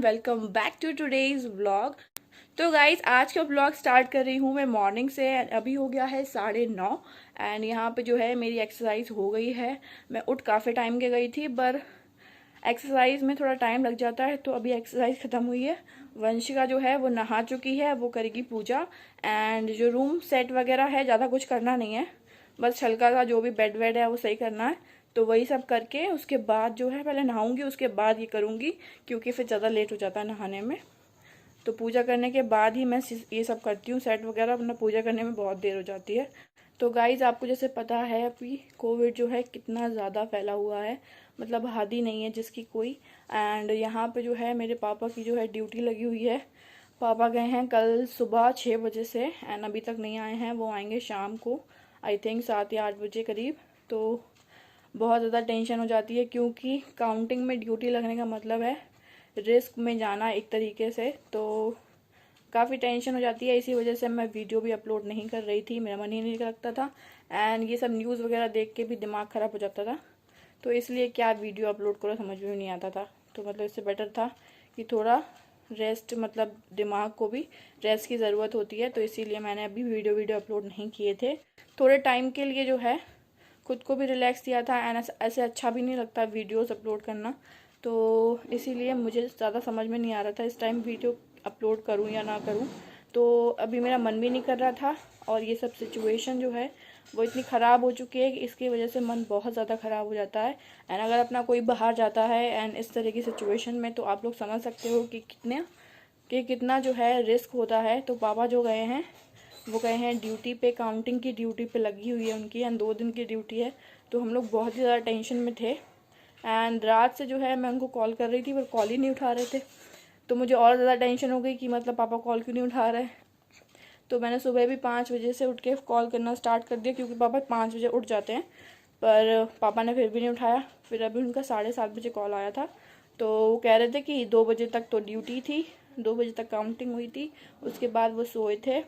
Welcome back to today's vlog. तो guys आज का व्लॉग स्टार्ट कर रही हूँ मैं मॉर्निंग से। अभी हो गया है 9:30 एंड यहाँ पे जो है मेरी एक्सरसाइज हो गई है। मैं उठ काफ़ी टाइम के गई थी पर एक्सरसाइज में थोड़ा टाइम लग जाता है, तो अभी एक्सरसाइज ख़त्म हुई है। वंशिका जो है वो नहा चुकी है, वो करेगी पूजा। एंड जो रूम सेट वगैरह है, ज़्यादा कुछ करना नहीं है, बस हल्का सा जो भी बेड वेड है वो सही करना है। तो वही सब करके उसके बाद जो है पहले नहाऊंगी, उसके बाद ये करूँगी क्योंकि फिर ज़्यादा लेट हो जाता है नहाने में। तो पूजा करने के बाद ही मैं ये सब करती हूँ सेट वगैरह, वरना पूजा करने में बहुत देर हो जाती है। तो गाइज आपको जैसे पता है अभी कोविड जो है कितना ज़्यादा फैला हुआ है, मतलब हद ही नहीं है जिसकी कोई। एंड यहाँ पे जो है मेरे पापा की जो है ड्यूटी लगी हुई है। पापा गए हैं कल सुबह 6 बजे से एंड अभी तक नहीं आए हैं। वो आएंगे शाम को, आई थिंक 7 या 8 बजे करीब। तो बहुत ज़्यादा टेंशन हो जाती है क्योंकि काउंटिंग में ड्यूटी लगने का मतलब है रिस्क में जाना एक तरीके से। तो काफ़ी टेंशन हो जाती है, इसी वजह से मैं वीडियो भी अपलोड नहीं कर रही थी, मेरा मन ही नहीं लगता था। एंड ये सब न्यूज़ वगैरह देख के भी दिमाग ख़राब हो जाता था, तो इसलिए क्या वीडियो अपलोड करो समझ में नहीं आता था। तो मतलब इससे बेटर था कि थोड़ा रेस्ट, मतलब दिमाग को भी रेस्ट की ज़रूरत होती है, तो इसीलिए मैंने अभी वीडियो अपलोड नहीं किए थे। थोड़े टाइम के लिए जो है खुद को भी रिलैक्स दिया था एंड ऐसे अच्छा भी नहीं लगता वीडियोस अपलोड करना, तो इसीलिए मुझे ज़्यादा समझ में नहीं आ रहा था इस टाइम वीडियो अपलोड करूं या ना करूं। तो अभी मेरा मन भी नहीं कर रहा था, और ये सब सिचुएशन जो है वो इतनी ख़राब हो चुकी है कि इसकी वजह से मन बहुत ज़्यादा ख़राब हो जाता है। एंड अगर अपना कोई बाहर जाता है एंड इस तरह की सिचुएशन में, तो आप लोग समझ सकते हो कि कितना जो है रिस्क होता है। तो पापा जो गए हैं वो गए हैं ड्यूटी पे, काउंटिंग की ड्यूटी पे लगी हुई है उनकी, एंड 2 दिन की ड्यूटी है। तो हम लोग बहुत ही ज़्यादा टेंशन में थे एंड रात से जो है मैं उनको कॉल कर रही थी पर कॉल ही नहीं उठा रहे थे। तो मुझे और ज़्यादा टेंशन हो गई कि मतलब पापा कॉल क्यों नहीं उठा रहे। तो मैंने सुबह भी 5 बजे से उठ के कॉल करना स्टार्ट कर दिया क्योंकि पापा 5 बजे उठ जाते हैं, पर पापा ने फिर भी नहीं उठाया। फिर अभी उनका 7:30 बजे कॉल आया था, तो वो कह रहे थे कि 2 बजे तक तो ड्यूटी थी, 2 बजे तक काउंटिंग हुई थी, उसके बाद वो सोए थे,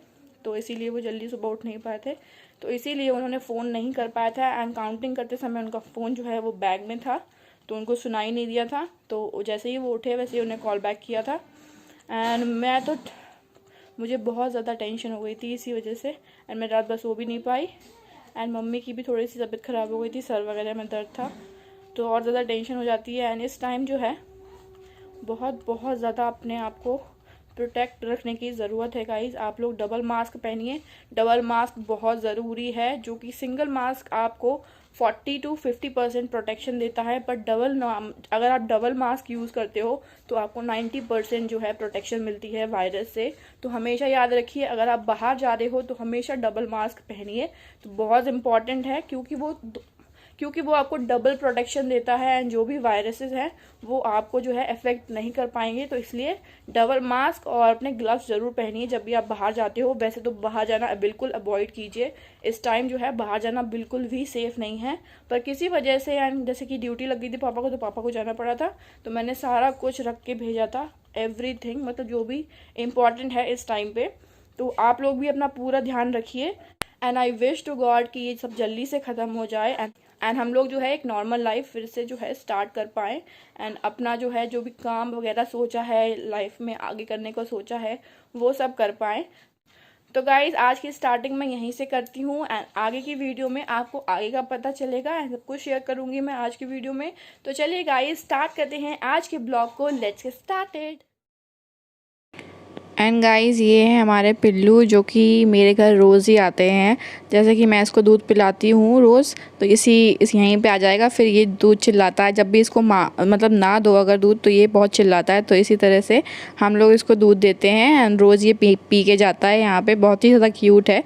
तो इसीलिए वो जल्दी सुबह उठ नहीं पाए थे। तो इसीलिए उन्होंने फ़ोन नहीं कर पाया था एंड काउंटिंग करते समय उनका फ़ोन जो है वो बैग में था, तो उनको सुनाई नहीं दिया था। तो जैसे ही वो उठे वैसे ही उन्हें कॉल बैक किया था। एंड मुझे बहुत ज़्यादा टेंशन हो गई थी इसी वजह से, एंड मैं रात भर सो भी नहीं पाई। एंड मम्मी की भी थोड़ी सी तबीयत ख़राब हो गई थी, सर वगैरह में दर्द था, तो और ज़्यादा टेंशन हो जाती है। एंड इस टाइम जो है बहुत ज़्यादा अपने आप को प्रोटेक्ट रखने की ज़रूरत है गाइज़। आप लोग डबल मास्क पहनिए, डबल मास्क बहुत ज़रूरी है, जो कि सिंगल मास्क आपको 40 to 50% प्रोटेक्शन देता है, पर अगर आप डबल मास्क यूज़ करते हो तो आपको 90% जो है प्रोटेक्शन मिलती है वायरस से। तो हमेशा याद रखिए, अगर आप बाहर जा रहे हो तो हमेशा डबल मास्क पहनिए। तो बहुत इंपॉर्टेंट है क्योंकि वो आपको डबल प्रोटेक्शन देता है एंड जो भी वायरसेस हैं वो आपको जो है अफेक्ट नहीं कर पाएंगे। तो इसलिए डबल मास्क और अपने ग्लव्स ज़रूर पहनिए जब भी आप बाहर जाते हो। वैसे तो बाहर जाना बिल्कुल अवॉइड कीजिए, इस टाइम जो है बाहर जाना बिल्कुल भी सेफ़ नहीं है। पर किसी वजह से एंड जैसे कि ड्यूटी लग गई थी पापा को, तो पापा को जाना पड़ा था, तो मैंने सारा कुछ रख के भेजा था, एवरीथिंग, मतलब जो भी इम्पॉर्टेंट है इस टाइम पे। तो आप लोग भी अपना पूरा ध्यान रखिए and I wish to God कि ये सब जल्दी से ख़त्म हो जाए एंड हम लोग जो है एक नॉर्मल लाइफ फिर से जो है स्टार्ट कर पाएँ एंड अपना जो है जो भी काम वगैरह सोचा है लाइफ में आगे करने को सोचा है वो सब कर पाएँ। तो गाइज आज की स्टार्टिंग मैं यहीं से करती हूँ एंड आगे की वीडियो में आपको आगे का पता चलेगा एंड सब कुछ शेयर करूँगी मैं आज की वीडियो में। तो चलिए गाइज स्टार्ट करते हैं आज के ब्लॉग को, let's get started. And guys ये है हमारे पिल्लू जो कि मेरे घर रोज़ ही आते हैं। जैसे कि मैं इसको दूध पिलाती हूँ रोज़, तो इस यहीं पे आ जाएगा, फिर ये दूध चिल्लाता है जब भी इसको मतलब ना दो अगर दूध, तो ये बहुत चिल्लाता है। तो इसी तरह से हम लोग इसको दूध देते हैं एंड रोज़ ये पी के जाता है यहाँ पे, बहुत ही ज़्यादा क्यूट है।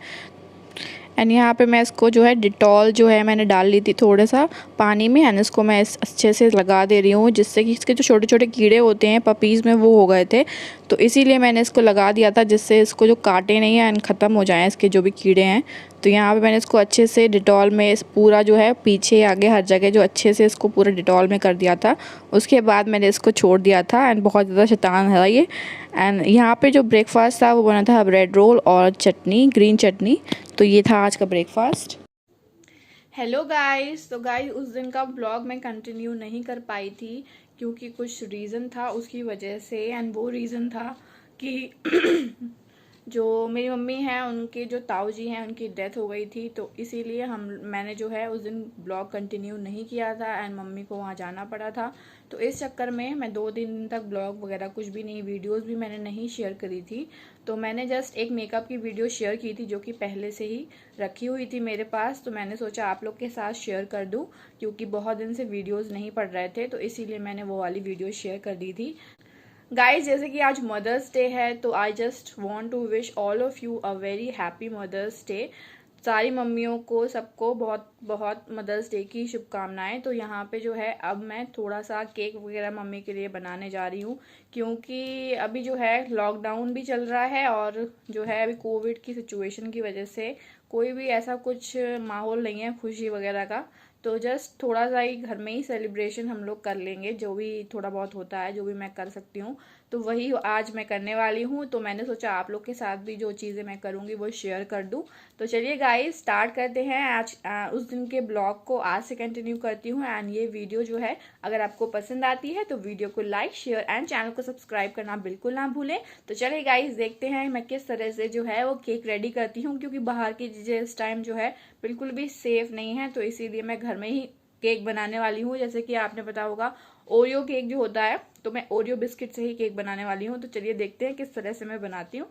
एंड यहाँ पे मैं इसको जो है डिटॉल जो है मैंने डाल ली थी थोड़ा सा पानी में, एंड इसको मैं अच्छे से लगा दे रही हूँ जिससे कि इसके जो छोटे छोटे कीड़े होते हैं पपीज़ में वो हो गए थे, तो इसीलिए मैंने इसको लगा दिया था जिससे इसको जो काटे नहीं है एंड ख़त्म हो जाएँ इसके जो भी कीड़े हैं। तो यहाँ पे मैंने इसको अच्छे से डिटॉल में इस पूरा जो है पीछे आगे हर जगह जो अच्छे से इसको पूरा डिटॉल में कर दिया था। उसके बाद मैंने इसको छोड़ दिया था एंड बहुत ज़्यादा शैतान है ये। एंड यहाँ पे जो ब्रेकफास्ट था वो बना था ब्रेड रोल और चटनी, ग्रीन चटनी। तो ये था आज का ब्रेकफास्ट। हेलो गाइस, तो गाइस उस दिन का ब्लॉग मैं कंटिन्यू नहीं कर पाई थी क्योंकि कुछ रीज़न था उसकी वजह से। एंड वो रीज़न था कि जो मेरी मम्मी हैं उनके जो ताऊ जी हैं उनकी डेथ हो गई थी, तो इसीलिए मैंने जो है उस दिन ब्लॉग कंटिन्यू नहीं किया था एंड मम्मी को वहाँ जाना पड़ा था। तो इस चक्कर में मैं 2 दिन तक ब्लॉग वगैरह कुछ भी नहीं, वीडियोस भी मैंने नहीं शेयर करी थी। तो मैंने जस्ट एक मेकअप की वीडियो शेयर की थी जो कि पहले से ही रखी हुई थी मेरे पास, तो मैंने सोचा आप लोग के साथ शेयर कर दूँ क्योंकि बहुत दिन से वीडियोज़ नहीं पड़ रहे थे, तो इसीलिए मैंने वो वाली वीडियो शेयर कर दी थी। गाइज, जैसे कि आज मदर्स डे है तो I just want to wish all of you a very happy Mother's Day. सारी मम्मियों को, सबको बहुत बहुत मदर्स डे की शुभकामनाएं। तो यहाँ पे जो है अब मैं थोड़ा सा केक वगैरह मम्मी के लिए बनाने जा रही हूँ क्योंकि अभी जो है लॉकडाउन भी चल रहा है और जो है अभी कोविड की सिचुएशन की वजह से कोई भी ऐसा कुछ माहौल नहीं है खुशी वगैरह का। तो जस्ट थोड़ा सा ही घर में ही सेलिब्रेशन हम लोग कर लेंगे, जो भी थोड़ा बहुत होता है, जो भी मैं कर सकती हूँ तो वही आज मैं करने वाली हूँ। तो मैंने सोचा आप लोग के साथ भी जो चीज़ें मैं करूँगी वो शेयर कर दूँ। तो चलिए गाइस स्टार्ट करते हैं आज उस दिन के ब्लॉग को आज से कंटिन्यू करती हूँ। एंड ये वीडियो जो है अगर आपको पसंद आती है तो वीडियो को लाइक, शेयर एंड चैनल को सब्सक्राइब करना बिल्कुल ना भूलें। तो चलिए गाइस देखते हैं मैं किस तरह से जो है वो केक रेडी करती हूँ, क्योंकि बाहर की चीज़ें इस टाइम जो है बिल्कुल भी सेफ नहीं है, तो इसीलिए मैं घर में ही केक बनाने वाली हूँ। जैसे कि आपने पता होगा ओरियो केक जो होता है, तो मैं ओरियो बिस्किट से ही केक बनाने वाली हूँ। तो चलिए देखते हैं किस तरह से मैं बनाती हूँ।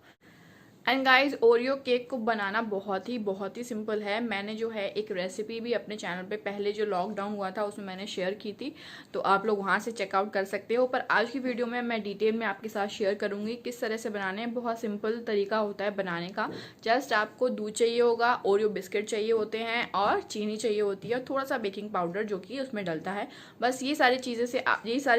एंड गाइज, ओरियो केक को बनाना बहुत ही सिंपल है। मैंने जो है एक रेसिपी भी अपने चैनल पे पहले जो लॉकडाउन हुआ था उसमें मैंने शेयर की थी, तो आप लोग वहाँ से चेकआउट कर सकते हो। पर आज की वीडियो में मैं डिटेल में आपके साथ शेयर करूँगी किस तरह से बनाने हैं। बहुत सिंपल तरीका होता है बनाने का। जस्ट आपको दूध चाहिए होगा, ओरियो बिस्किट चाहिए होते हैं और चीनी चाहिए होती है और थोड़ा सा बेकिंग पाउडर जो कि उसमें डलता है। बस ये सारी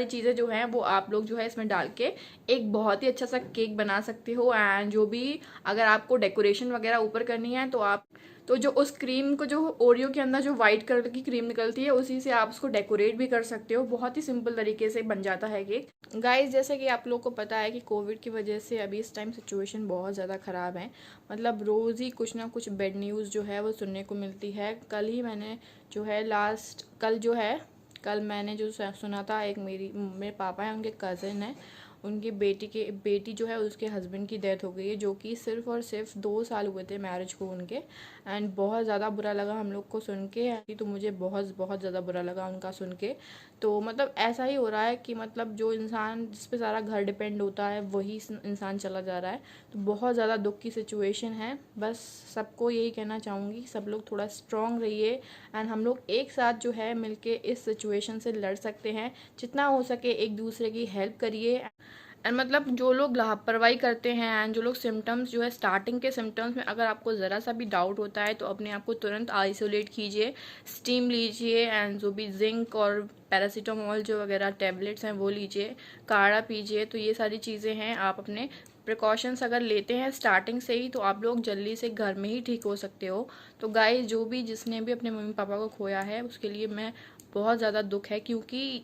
चीज़ें जो हैं वो आप लोग जो है इसमें डाल के एक बहुत ही अच्छा सा केक बना सकते हो। एंड जो भी अगर आपको डेकोरेशन वगैरह ऊपर करनी है तो जो उस क्रीम को, जो ओरियो के अंदर जो व्हाइट कलर की क्रीम निकलती है उसी से आप उसको डेकोरेट भी कर सकते हो। बहुत ही सिंपल तरीके से बन जाता है केक। गाइस, जैसे कि आप लोग को पता है कि कोविड की वजह से अभी इस टाइम सिचुएशन बहुत ज़्यादा ख़राब है। मतलब रोज़ ही कुछ ना कुछ बैड न्यूज़ जो है वो सुनने को मिलती है। कल मैंने जो सुना था, मेरे पापा हैं, उनके कज़न है, उनकी बेटी जो है उसके हस्बैंड की डेथ हो गई है, जो कि सिर्फ और सिर्फ 2 साल हुए थे मैरिज को उनके। एंड बहुत ज़्यादा बुरा लगा हम लोग को सुन के, तो मुझे बहुत बहुत ज़्यादा बुरा लगा उनका सुन के। तो मतलब ऐसा ही हो रहा है कि मतलब जो इंसान जिस पे सारा घर डिपेंड होता है वही इंसान चला जा रहा है। तो बहुत ज़्यादा दुख की सिचुएशन है। बस सबको यही कहना चाहूँगी, सब लोग थोड़ा स्ट्रॉन्ग रहिए एंड हम लोग एक साथ जो है मिलके इस सिचुएशन से लड़ सकते हैं। जितना हो सके एक दूसरे की हेल्प करिए। एंड मतलब जो लोग लापरवाही करते हैं एंड जो लोग सिम्टम्स जो है स्टार्टिंग के सिम्टम्स में अगर आपको ज़रा सा भी डाउट होता है तो अपने आप को तुरंत आइसोलेट कीजिए, स्टीम लीजिए एंड जो भी जिंक और पैरासीटामोल जो वगैरह टैबलेट्स हैं वो लीजिए, काढ़ा पीजिए। तो ये सारी चीज़ें हैं, आप अपने प्रिकॉशंस अगर लेते हैं स्टार्टिंग से ही तो आप लोग जल्दी से घर में ही ठीक हो सकते हो। तो गाइस, जिसने भी अपने मम्मी पापा को खोया है उसके लिए मैं बहुत ज़्यादा दुख है, क्योंकि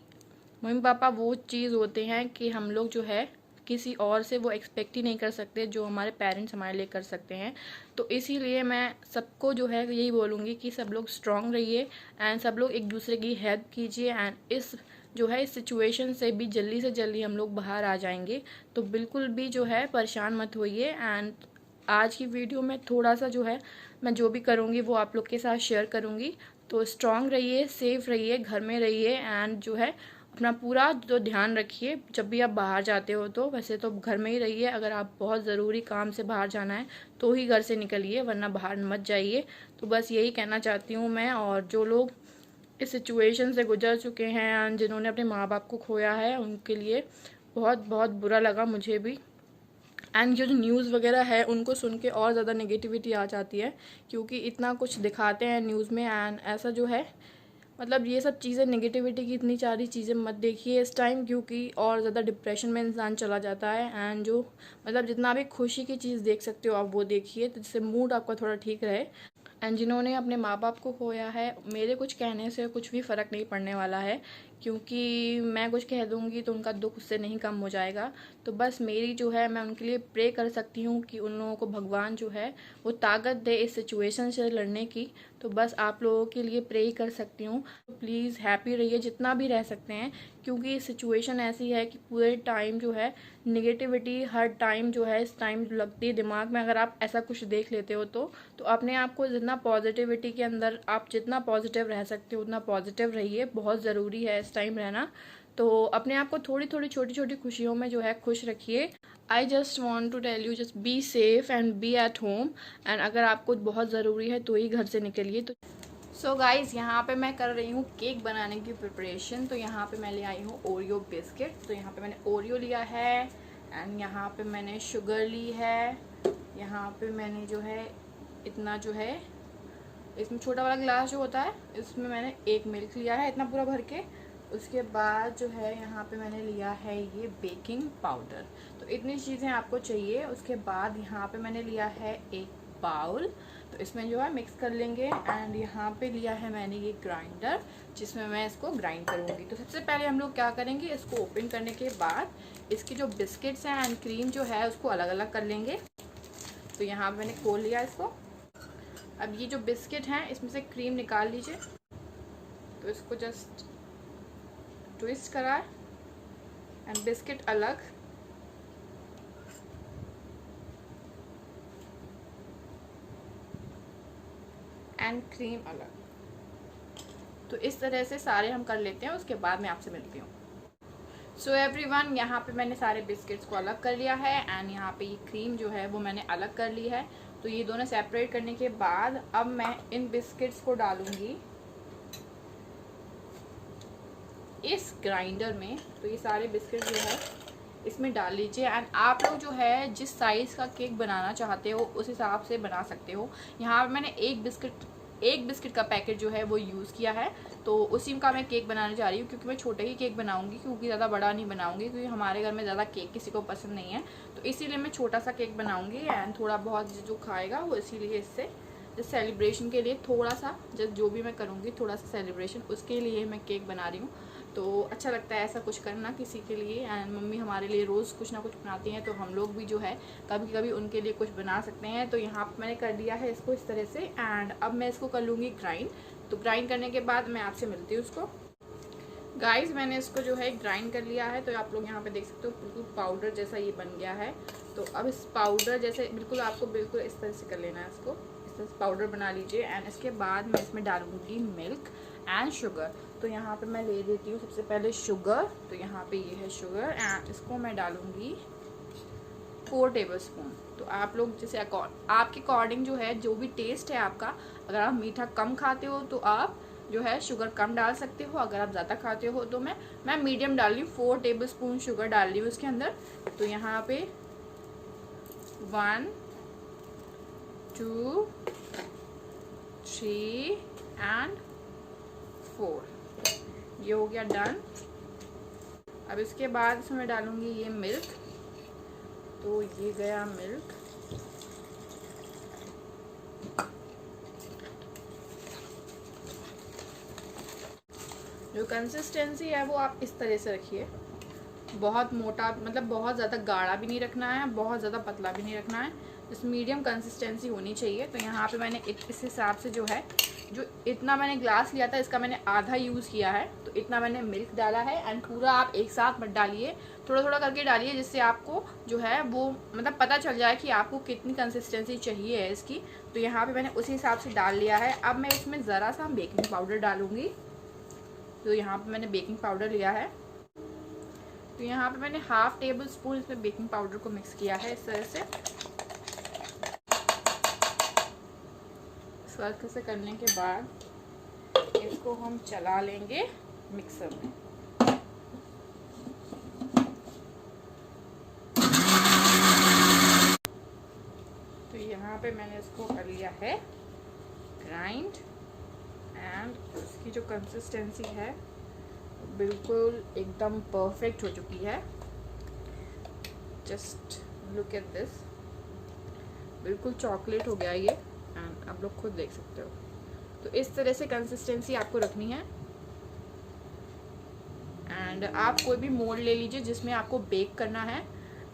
मम्मी पापा वो चीज़ होते हैं कि हम लोग जो है किसी और से वो एक्सपेक्ट ही नहीं कर सकते जो हमारे पेरेंट्स हमारे लिए कर सकते हैं। तो इसीलिए मैं सबको जो है यही बोलूँगी कि सब लोग स्ट्रॉन्ग रहिए एंड सब लोग एक दूसरे की हेल्प कीजिए एंड इस सिचुएशन से जल्दी हम लोग बाहर आ जाएंगे। तो बिल्कुल भी जो है परेशान मत होइए। एंड आज की वीडियो में थोड़ा सा जो है मैं जो भी करूँगी वो आप लोग के साथ शेयर करूँगी। तो स्ट्रॉन्ग रहिए, सेफ रहिए, घर में रहिए एंड जो है अपना पूरा जो ध्यान रखिए जब भी आप बाहर जाते हो। तो वैसे तो घर में ही रहिए, अगर आप बहुत ज़रूरी काम से बाहर जाना है तो ही घर से निकलिए, वरना बाहर मत जाइए। तो बस यही कहना चाहती हूँ मैं। और जो लोग इस सिचुएशन से गुजर चुके हैं, जिन्होंने अपने माँ बाप को खोया है, उनके लिए बहुत बहुत बुरा लगा मुझे भी। एंड जो न्यूज़ वगैरह है उनको सुन के और ज़्यादा नेगेटिविटी आ जाती है, क्योंकि इतना कुछ दिखाते हैं न्यूज़ में एंड ऐसा जो है मतलब ये सब चीज़ें, नेगेटिविटी की इतनी सारी चीज़ें मत देखिए इस टाइम, क्योंकि और ज़्यादा डिप्रेशन में इंसान चला जाता है। एंड जो मतलब जितना भी खुशी की चीज़ देख सकते हो आप वो देखिए, तो जिससे मूड आपका थोड़ा ठीक रहे। एंड जिन्होंने अपने माँ बाप को खोया है, मेरे कुछ कहने से कुछ भी फ़र्क नहीं पड़ने वाला है, क्योंकि मैं कुछ कह दूँगी तो उनका दुख उससे नहीं कम हो जाएगा। तो बस मेरी जो है, मैं उनके लिए प्रे कर सकती हूँ कि उन लोगों को भगवान जो है वो ताकत दे इस सिचुएशन से लड़ने की। तो बस आप लोगों के लिए प्रे ही कर सकती हूँ। प्लीज़ हैप्पी रहिए जितना भी रह सकते हैं, क्योंकि सिचुएशन ऐसी है कि पूरे टाइम जो है निगेटिविटी हर टाइम जो है इस टाइम लगती है दिमाग में। अगर आप ऐसा कुछ देख लेते हो तो अपने आप को जितना पॉजिटिविटी के अंदर आप जितना पॉजिटिव रह सकते हो उतना पॉजिटिव रहिए। बहुत ज़रूरी है इस टाइम रहना। तो अपने आप को थोड़ी थोड़ी छोटी छोटी खुशियों में जो है खुश रखिए। I just want to tell you, just be safe and be at home. And अगर आपको बहुत ज़रूरी है तो ही घर से निकलिए। तो सो गाइज़, यहाँ पे मैं कर रही हूँ केक बनाने की प्रिपरेशन। तो यहाँ पे मैं ले आई हूँ ओरियो बिस्किट। तो यहाँ पे मैंने ओरियो लिया है एंड यहाँ पे मैंने शुगर ली है। यहाँ पे मैंने जो है इतना जो है, इसमें छोटा वाला ग्लास जो होता है इसमें मैंने 1 मिल्क लिया है इतना पूरा भर के। उसके बाद जो है यहाँ पे मैंने लिया है ये बेकिंग पाउडर। तो इतनी चीज़ें आपको चाहिए। उसके बाद यहाँ पे मैंने लिया है एक बाउल, तो इसमें जो है मिक्स कर लेंगे। एंड यहाँ पे लिया है मैंने ये ग्राइंडर जिसमें मैं इसको ग्राइंड करूँगी। तो सबसे पहले हम लोग क्या करेंगे, इसको ओपन करने के बाद इसकी जो बिस्किट्स हैं एंड क्रीम जो है उसको अलग अलग कर लेंगे। तो यहाँ पे मैंने खोल लिया इसको। अब ये जो बिस्किट हैं इसमें से क्रीम निकाल लीजिए। तो इसको जस्ट ट्विस्ट करा एंड बिस्किट अलग, एंड क्रीम अलग। तो इस तरह से सारे हम कर लेते हैं। उसके बाद मैं आपसे मिलती हूँ। सो एवरीवन, यहाँ पे मैंने सारे बिस्किट्स को अलग कर लिया है एंड यहाँ पे ये क्रीम जो है वो मैंने अलग कर ली है। तो ये दोनों सेपरेट करने के बाद अब मैं इन बिस्किट्स को डालूंगी इस ग्राइंडर में। तो ये सारे बिस्किट जो है इसमें डाल लीजिए। एंड आप लोग जो है जिस साइज़ का केक बनाना चाहते हो उस हिसाब से बना सकते हो। यहाँ पे मैंने एक बिस्किट का पैकेट जो है वो यूज़ किया है। तो उसी का मैं केक बनाने जा रही हूँ, क्योंकि मैं छोटा ही केक बनाऊंगी, क्योंकि ज़्यादा बड़ा नहीं बनाऊंगी, क्योंकि हमारे घर में ज़्यादा केक किसी को पसंद नहीं है। तो इसीलिए मैं छोटा सा केक बनाऊंगी एंड थोड़ा बहुत जो खाएगा वो इसीलिए इससे जस्ट सेलिब्रेशन के लिए थोड़ा सा, जस्ट जो भी मैं करूँगी थोड़ा सा सेलिब्रेशन उसके लिए मैं केक बना रही हूँ। तो अच्छा लगता है ऐसा कुछ करना किसी के लिए। एंड मम्मी हमारे लिए रोज़ कुछ ना कुछ बनाती हैं, तो हम लोग भी जो है कभी कभी उनके लिए कुछ बना सकते हैं। तो यहाँ पर मैंने कर दिया है इसको इस तरह से। एंड अब मैं इसको कर लूँगी ग्राइंड। तो ग्राइंड करने के बाद मैं आपसे मिलती हूँ उसको। गाइस, मैंने इसको जो है ग्राइंड कर लिया है। तो आप लोग यहाँ पे देख सकते हो बिल्कुल पाउडर जैसा ये बन गया है। तो अब इस पाउडर जैसे बिल्कुल आपको बिल्कुल इस तरह से कर लेना है इसको, इस तरह से पाउडर बना लीजिए। एंड इसके बाद मैं इसमें डालूंगी मिल्क एंड शुगर। तो यहाँ पे मैं ले लेती हूँ सबसे पहले शुगर। तो यहाँ पे ये है शुगर एंड इसको मैं डालूंगी 4 टेबलस्पून। तो आप लोग जैसे आपके अकॉर्डिंग जो है, जो भी टेस्ट है आपका, अगर आप मीठा कम खाते हो तो आप जो है शुगर कम डाल सकते हो। अगर आप ज़्यादा खाते हो तो मैं मीडियम डाल रही हूँ, 4 टेबलस्पून शुगर डाल रही हूँ उसके अंदर। तो यहाँ पे 1 2 3 एंड 4, ये हो गया डन। अब इसके बाद इसमें मैं डालूंगी ये मिल्क। तो ये गया मिल्क। जो कंसिस्टेंसी है वो आप इस तरह से रखिए। बहुत मोटा मतलब बहुत ज़्यादा गाढ़ा भी नहीं रखना है, बहुत ज़्यादा पतला भी नहीं रखना है, इस मीडियम कंसिस्टेंसी होनी चाहिए। तो यहाँ पे मैंने इस हिसाब से जो है, जो इतना मैंने ग्लास लिया था इसका मैंने आधा यूज़ किया है। तो इतना मैंने मिल्क डाला है। एंड पूरा आप एक साथ मत डालिए, थोड़ा थोड़ा करके डालिए, जिससे आपको जो है वो मतलब पता चल जाए कि आपको कितनी कंसिस्टेंसी चाहिए है इसकी। तो यहाँ पे मैंने उसी हिसाब से डाल लिया है। अब मैं इसमें ज़रा सा बेकिंग पाउडर डालूँगी। तो यहाँ पर मैंने बेकिंग पाउडर लिया है। तो यहाँ पे मैंने 1/2 टेबलस्पून इसमें बेकिंग पाउडर को मिक्स किया है इस तरह से। इस तरह से करने के बाद इसको हम चला लेंगे मिक्सर में। तो यहाँ पे मैंने इसको कर लिया है ग्राइंड। एंड इसकी जो कंसिस्टेंसी है बिल्कुल एकदम परफेक्ट हो चुकी है। जस्ट लुक एट दिस, बिल्कुल चॉकलेट हो गया ये। एंड आप लोग खुद देख सकते हो। तो इस तरह से कंसिस्टेंसी आपको रखनी है। एंड आप कोई भी मोल्ड ले लीजिए जिसमें आपको बेक करना है।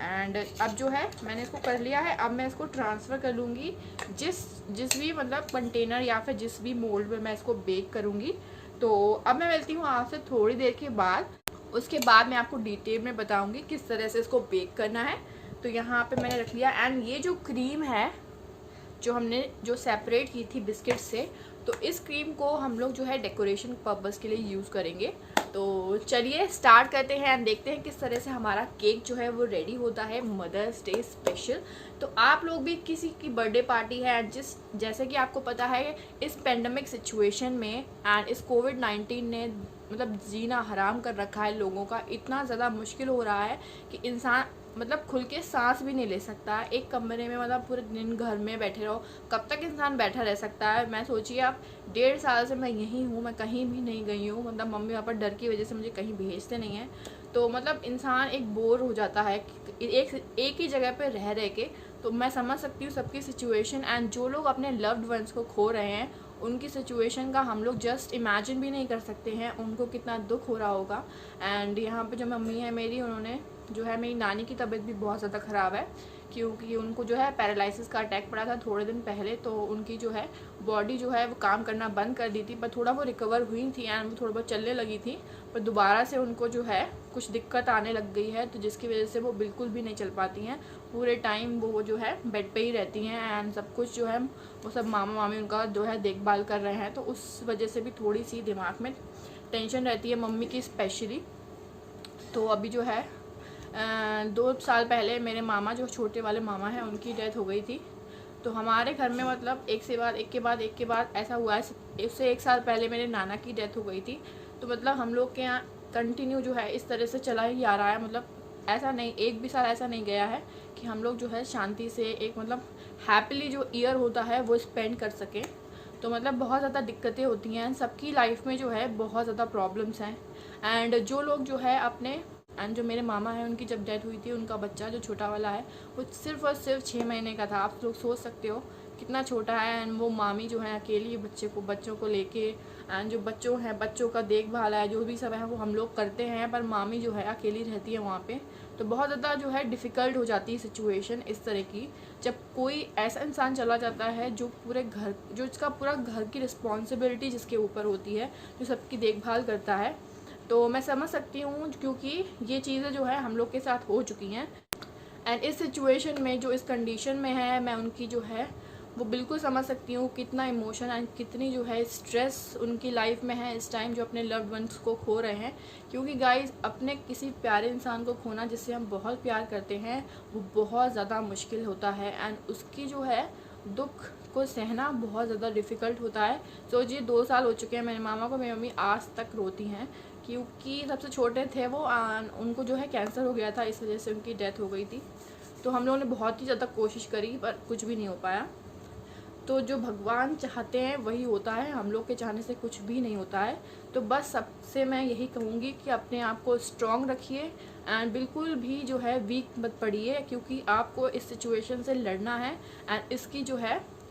एंड अब जो है मैंने इसको कर लिया है। अब मैं इसको ट्रांसफ़र कर लूँगी जिस भी मतलब कंटेनर या फिर जिस भी मोल्ड में मैं इसको बेक करूँगी। तो अब मैं मिलती हूँ आपसे थोड़ी देर के बाद। उसके बाद मैं आपको डिटेल में बताऊँगी किस तरह से इसको बेक करना है। तो यहाँ पे मैंने रख लिया। एंड ये जो क्रीम है जो हमने जो सेपरेट की थी बिस्किट से, तो इस क्रीम को हम लोग जो है डेकोरेशन पर्पज़ के लिए यूज़ करेंगे। तो चलिए स्टार्ट करते हैं एंड देखते हैं किस तरह से हमारा केक जो है वो रेडी होता है मदर्स डे स्पेशल। तो आप लोग भी किसी की बर्थडे पार्टी है एंड जैसे कि आपको पता है इस पेंडेमिक सिचुएशन में एंड इस कोविड-19 ने मतलब जीना हराम कर रखा है लोगों का। इतना ज़्यादा मुश्किल हो रहा है कि इंसान मतलब खुल के सांस भी नहीं ले सकता। एक कमरे में मतलब पूरे दिन घर में बैठे रहो, कब तक इंसान बैठा रह सकता है। मैं सोचिए आप 1.5 साल से मैं यहीं हूँ, मैं कहीं भी नहीं गई हूँ। मतलब मम्मी पापा डर की वजह से मुझे कहीं भेजते नहीं हैं। तो मतलब इंसान एक बोर हो जाता है एक ही जगह पे रह के। तो मैं समझ सकती हूँ सबकी सिचुएशन। एंड जो लोग अपने लव्ड वंस को खो रहे हैं उनकी सिचुएशन का हम लोग जस्ट इमेजिन भी नहीं कर सकते हैं उनको कितना दुख हो रहा होगा। एंड यहाँ पे जो मम्मी है मेरी, उन्होंने जो है मेरी नानी की तबीयत भी बहुत ज़्यादा ख़राब है क्योंकि उनको जो है पैरालिसिस का अटैक पड़ा था थोड़े दिन पहले। तो उनकी जो है बॉडी जो है वो काम करना बंद कर दी थी, पर थोड़ा वो रिकवर हुई थी एंड वो थोड़ा बहुत चलने लगी थी। पर दोबारा से उनको जो है कुछ दिक्कत आने लग गई है, तो जिसकी वजह से वो बिल्कुल भी नहीं चल पाती हैं। पूरे टाइम वो जो है बेड पे ही रहती हैं एंड सब कुछ जो है वो सब मामा मामी उनका जो है देखभाल कर रहे हैं। तो उस वजह से भी थोड़ी सी दिमाग में टेंशन रहती है मम्मी की स्पेशली। तो अभी जो है 2 साल पहले मेरे मामा जो छोटे वाले मामा हैं उनकी डेथ हो गई थी। तो हमारे घर में मतलब एक के बाद ऐसा हुआ है। उससे 1 साल पहले मेरे नाना की डेथ हो गई थी। तो मतलब हम लोग के यहाँ कंटिन्यू जो है इस तरह से चला ही आ रहा है। मतलब ऐसा नहीं, एक भी साल ऐसा नहीं गया है कि हम लोग जो है शांति से एक मतलब हैप्पीली जो ईयर होता है वो स्पेंड कर सकें। तो मतलब बहुत ज़्यादा दिक्कतें होती हैं सबकी लाइफ में, जो है बहुत ज़्यादा प्रॉब्लम्स हैं। एंड जो लोग जो है अपने एंड जो मेरे मामा हैं उनकी जब डेथ हुई थी, उनका बच्चा जो छोटा वाला है वो सिर्फ और सिर्फ 6 महीने का था। आप लोग सोच सकते हो कितना छोटा है। एंड वो मामी जो है अकेली बच्चों को लेके एंड जो बच्चों का देखभाल है जो भी सब है वो हम लोग करते हैं, पर मामी जो है अकेली रहती है वहाँ पे। तो बहुत ज़्यादा जो है डिफ़िकल्ट हो जाती है सिचुएशन इस तरह की, जब कोई ऐसा इंसान चला जाता है जो इसका पूरा घर की रिस्पॉन्सिबिलिटी जिसके ऊपर होती है, जो सबकी देखभाल करता है। तो मैं समझ सकती हूँ क्योंकि ये चीज़ें जो है हम लोग के साथ हो चुकी हैं। एंड इस सिचुएशन में जो इस कंडीशन में है, मैं उनकी जो है वो बिल्कुल समझ सकती हूँ कितना इमोशन एंड कितनी जो है स्ट्रेस उनकी लाइफ में है इस टाइम, जो अपने लव्ड वंस को खो रहे हैं। क्योंकि गाइस अपने किसी प्यारे इंसान को खोना जिससे हम बहुत प्यार करते हैं वो बहुत ज़्यादा मुश्किल होता है। एंड उसकी जो है दुख को सहना बहुत ज़्यादा डिफ़िकल्ट होता है। सोचिए 2 साल हो चुके हैं मेरे मामा को, मेरी मम्मी आज तक रोती हैं क्योंकि सबसे छोटे थे वो, उनको जो है कैंसर हो गया था, इस वजह से उनकी डेथ हो गई थी। तो हम लोगों ने बहुत ही ज़्यादा कोशिश करी पर कुछ भी नहीं हो पाया। तो जो भगवान चाहते हैं वही होता है, हम लोग के चाहने से कुछ भी नहीं होता है। तो बस सबसे मैं यही कहूँगी कि अपने आप को स्ट्रॉन्ग रखिए एंड बिल्कुल भी जो है वीक मत पड़िए, क्योंकि आपको इस सिचुएशन से लड़ना है एंड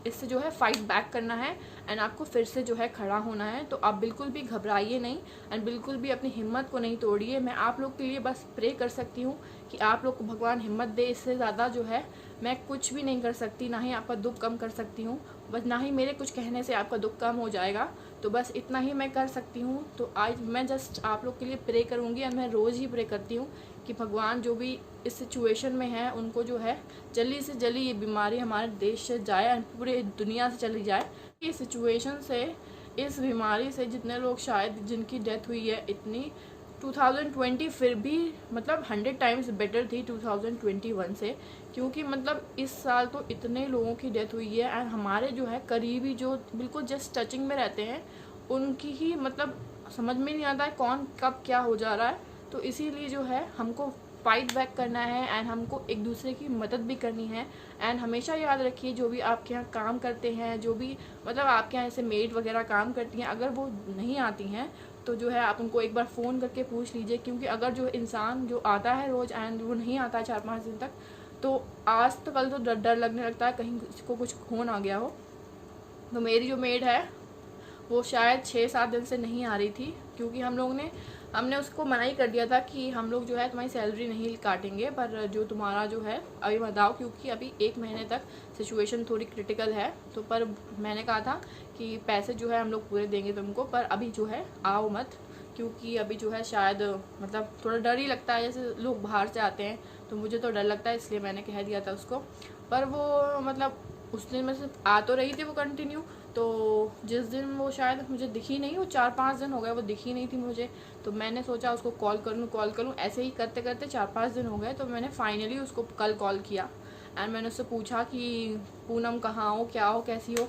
इससे जो है फाइट बैक करना है एंड आपको फिर से जो है खड़ा होना है। तो आप बिल्कुल भी घबराइए नहीं एंड बिल्कुल भी अपनी हिम्मत को नहीं तोड़िए। मैं आप लोग के लिए बस प्रे कर सकती हूँ कि आप लोग को भगवान हिम्मत दे। इससे ज़्यादा जो है मैं कुछ भी नहीं कर सकती, ना ही आपका दुख कम कर सकती हूँ, बस ना ही मेरे कुछ कहने से आपका दुख कम हो जाएगा। तो बस इतना ही मैं कर सकती हूँ। तो आज मैं जस्ट आप लोग के लिए प्रे करूँगी और मैं रोज़ ही प्रे करती हूँ कि भगवान जो भी इस सिचुएशन में है उनको जो है जल्दी से जल्दी ये बीमारी हमारे देश से जाए, पूरे दुनिया से चली जाए। इस सिचुएशन से, इस बीमारी से जितने लोग शायद जिनकी डेथ हुई है इतनी, 2020 फिर भी मतलब 100 टाइम्स बेटर थी 2021 से, क्योंकि मतलब इस साल तो इतने लोगों की डेथ हुई है एंड हमारे जो है करीबी जो बिल्कुल जस्ट टचिंग में रहते हैं उनकी ही मतलब समझ में नहीं आता है कौन कब क्या हो जा रहा है। तो इसीलिए जो है हमको फाइट बैक करना है एंड हमको एक दूसरे की मदद भी करनी है। एंड हमेशा याद रखिए जो भी आपके यहाँ काम करते हैं, जो भी मतलब आपके यहाँ ऐसे मेड वगैरह काम करती हैं, अगर वो नहीं आती हैं तो जो है आप उनको एक बार फ़ोन करके पूछ लीजिए, क्योंकि अगर जो इंसान जो आता है रोज़ एंड वो नहीं आता है 4-5 दिन तक, तो आज तो कल तो डर लगने लगता है कहीं किसी को कुछ खून आ गया हो। तो मेरी जो मेड है वो शायद 6-7 दिन से नहीं आ रही थी, क्योंकि हम लोग ने हमने उसको मना ही कर दिया था कि हम लोग जो है तुम्हारी सैलरी नहीं काटेंगे, पर जो तुम्हारा जो है अभी मत आओ, क्योंकि अभी 1 महीने तक सिचुएशन थोड़ी क्रिटिकल है। तो पर मैंने कहा था कि पैसे जो है हम लोग पूरे देंगे तुमको, पर अभी जो है आओ मत, क्योंकि अभी जो है शायद मतलब थोड़ा डर ही लगता है, जैसे लोग बाहर से आते हैं तो मुझे तो डर लगता है, इसलिए मैंने कह दिया था उसको। पर वो मतलब उस दिन में सिर्फ आ तो रही थी वो कंटिन्यू, तो जिस दिन वो शायद मुझे दिखी नहीं, वो 4-5 दिन हो गए वो दिखी नहीं थी मुझे, तो मैंने सोचा उसको कॉल करूँ, ऐसे ही करते करते 4-5 दिन हो गए। तो मैंने फाइनली उसको कल कॉल किया एंड मैंने उससे पूछा कि पूनम कहाँ हो, क्या हो, कैसी हो।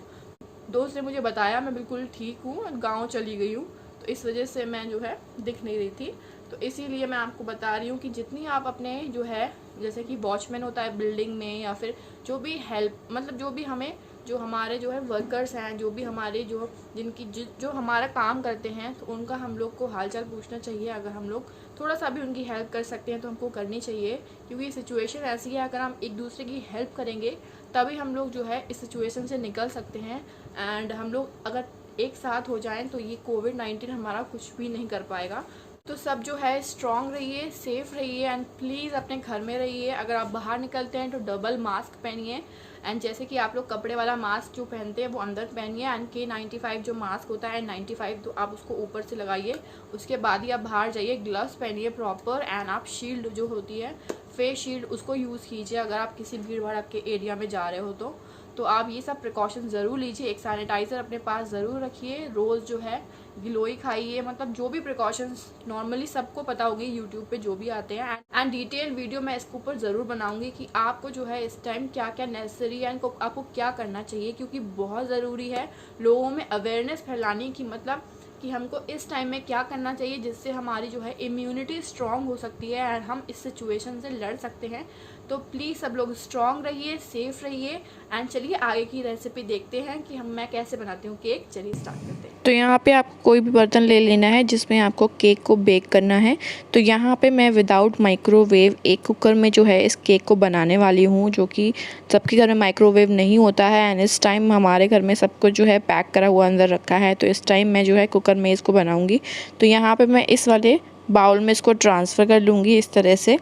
दोस्त ने मुझे बताया मैं बिल्कुल ठीक हूँ, गाँव चली गई हूँ, तो इस वजह से मैं जो है दिख नहीं रही थी। तो इसीलिए मैं आपको बता रही हूँ कि जितनी आप अपने जो है, जैसे कि वॉचमैन होता है बिल्डिंग में, या फिर जो भी हेल्प मतलब जो भी हमें जो हमारे जो है वर्कर्स हैं, जो भी हमारे जो जिनकी जो हमारा काम करते हैं, तो उनका हम लोग को हालचाल पूछना चाहिए। अगर हम लोग थोड़ा सा भी उनकी हेल्प कर सकते हैं तो हमको करनी चाहिए, क्योंकि सिचुएशन ऐसी है, अगर हम एक दूसरे की हेल्प करेंगे तभी हम लोग जो है इस सिचुएशन से निकल सकते हैं। एंड हम लोग अगर एक साथ हो जाएं तो ये कोविड-19 हमारा कुछ भी नहीं कर पाएगा। तो सब जो है स्ट्रॉन्ग रहिए, सेफ़ रहिए एंड प्लीज़ अपने घर में रहिए। अगर आप बाहर निकलते हैं तो डबल मास्क पहनिए, एंड जैसे कि आप लोग कपड़े वाला मास्क जो पहनते हैं वो अंदर पहनिए, एंड K95 जो मास्क होता है N95 तो आप उसको ऊपर से लगाइए। उसके बाद ही आप बाहर जाइए, ग्लव्स पहनिए प्रॉपर, एंड आप शील्ड जो होती है फेस शील्ड उसको यूज़ कीजिए अगर आप किसी भीड़ भाड़ के एरिया में जा रहे हो तो आप ये सब प्रिकॉशन ज़रूर लीजिए। एक सैनिटाइज़र अपने पास ज़रूर रखिए, रोज़ जो है गिलोई खाइए, मतलब जो भी प्रिकॉशंस नॉर्मली सबको पता होगी यूट्यूब पे जो भी आते हैं। एंड डिटेल वीडियो मैं इसके ऊपर ज़रूर बनाऊंगी कि आपको जो है इस टाइम क्या क्या नेसेसरी है, आपको क्या करना चाहिए, क्योंकि बहुत ज़रूरी है लोगों में अवेयरनेस फैलाने की, मतलब कि हमको इस टाइम में क्या करना चाहिए जिससे हमारी जो है इम्यूनिटी स्ट्रॉन्ग हो सकती है एंड हम इस सिचुएशन से लड़ सकते हैं। तो प्लीज़ सब लोग स्ट्रॉन्ग रहिए, सेफ रहिए। एंड चलिए आगे की रेसिपी देखते हैं कि मैं कैसे बनाती हूँ केक। चलिए स्टार्ट करते हैं। तो यहाँ पे आपको कोई भी बर्तन ले लेना है जिसमें आपको केक को बेक करना है। तो यहाँ पे मैं विदाउट माइक्रोवेव एक कुकर में जो है इस केक को बनाने वाली हूँ, जो कि सबके घर में माइक्रोवेव नहीं होता है। एंड इस टाइम हमारे घर में सब कुछ जो है पैक करा हुआ अंदर रखा है, तो इस टाइम मैं जो है कुकर में इसको बनाऊँगी। तो यहाँ पर मैं इस वाले बाउल में इसको ट्रांसफ़र कर लूँगी इस तरह से।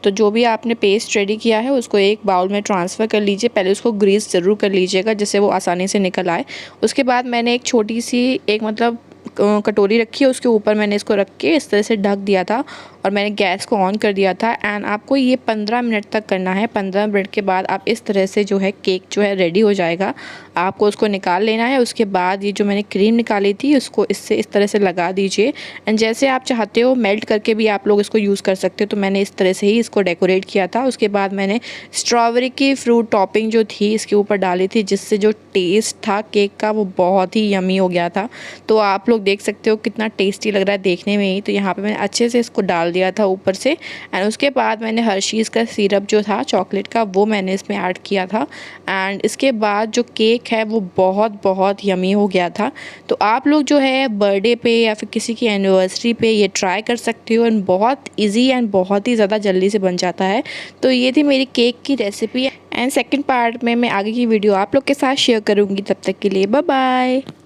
तो जो भी आपने पेस्ट रेडी किया है उसको एक बाउल में ट्रांसफ़र कर लीजिए। पहले उसको ग्रीस ज़रूर कर लीजिएगा जिससे वो आसानी से निकल आए। उसके बाद मैंने एक छोटी सी एक मतलब कटोरी रखी है, उसके ऊपर मैंने इसको रख के इस तरह से ढक दिया था और मैंने गैस को ऑन कर दिया था। एंड आपको ये 15 मिनट तक करना है। 15 मिनट के बाद आप इस तरह से जो है केक जो है रेडी हो जाएगा, आपको उसको निकाल लेना है। उसके बाद ये जो मैंने क्रीम निकाली थी उसको इससे इस तरह से लगा दीजिए। एंड जैसे आप चाहते हो मेल्ट करके भी आप लोग इसको यूज़ कर सकते हो, तो मैंने इस तरह से ही इसको डेकोरेट किया था। उसके बाद मैंने स्ट्रॉबेरी की फ्रूट टॉपिंग जो थी इसके ऊपर डाली थी, जिससे जो टेस्ट था केक का वो बहुत ही यमी हो गया था। तो आप लोग देख सकते हो कितना टेस्टी लग रहा है देखने में ही। तो यहाँ पे मैंने अच्छे से इसको डाल दिया था ऊपर से। एंड उसके बाद मैंने हर्शीज़ का सिरप जो था चॉकलेट का वो मैंने इसमें ऐड किया था। एंड इसके बाद जो केक है वो बहुत बहुत यमी हो गया था। तो आप लोग जो है बर्थडे पे या फिर किसी की एनिवर्सरी पे ये ट्राई कर सकते हो। एंड बहुत ईजी एंड बहुत ही ज़्यादा जल्दी से बन जाता है। तो ये थी मेरी केक की रेसिपी। एंड सेकंड पार्ट में मैं आगे की वीडियो आप लोग के साथ शेयर करूँगी। तब तक के लिए बाय बाय।